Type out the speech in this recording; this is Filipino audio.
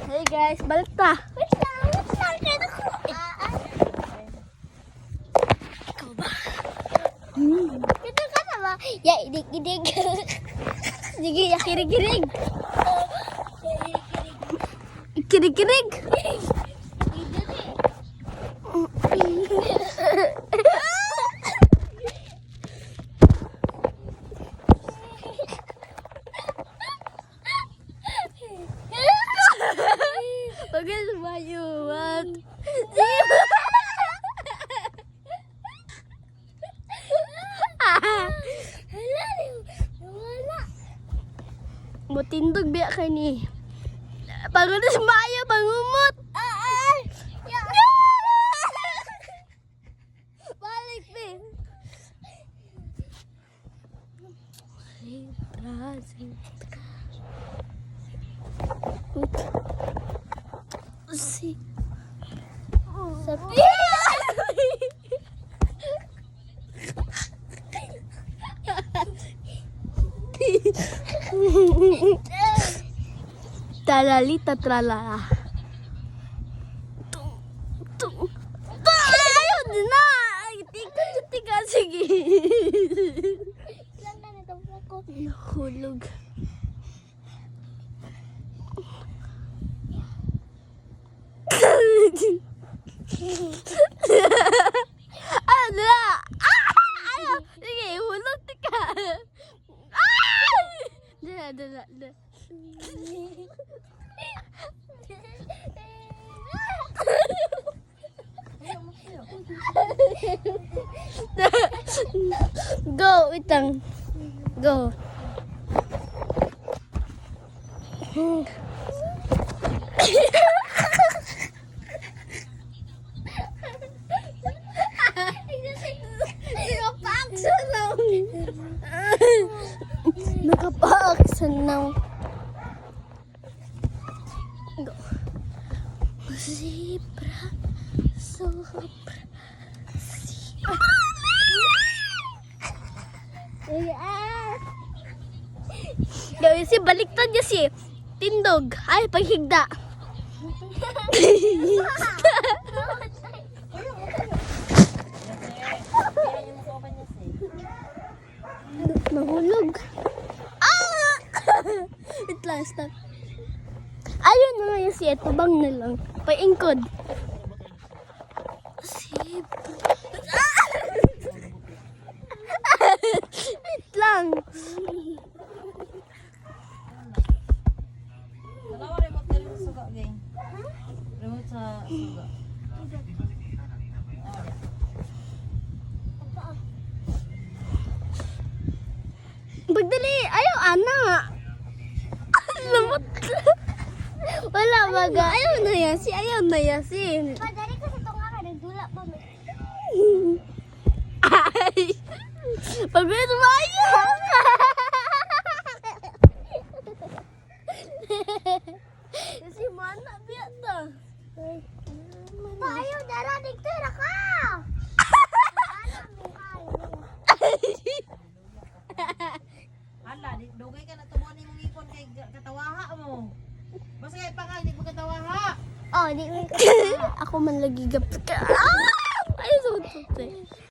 Hey guys, balik ta. Wait lang. Kaya ako. Ikaw ba? Ito ka na ba? Ya, idig-idig. Sige, kirig-kirig. Kirig-kirig. Okay, sumayo. What? Wala. Mutindog biya ka ni. Pagod na sumayo, pangumot. Ya. Balik, be. Si. Sabi. Talalita tralala. Ayaw din na. Tika, sige. Lang ka na ito ako. Hulog. Ano? Ayaw. Sige, hulog tika. Dala. Go, itang. Go. Nakapaksan ng go. Zebra, sobra. Gawin si baliktad niya si tindog. Ay, paghigda. Mahulog. Wait lang, stop. Ayun na nga yung si Etubang na lang. Paingkod. Wait lang. Dalawa remote na rin sa suga, geng. Remote sa suga. Pagdali, ayaw ana. Lamot. Wala baga. Ayaw na yasi. Padari ko sa tunga ka. Nagdula pa mo. Ay. Pagod mo ayaw. Kasi mana biya ta. Ayaw, dara. Nagtira ka. Hala, dugay ka na tumuan ni mong ipon kay katawaha mo. Basta kay pangay, hindi mo katawaha. Oh, di mo. Ako man lagi gap ka. Ah! Ay, so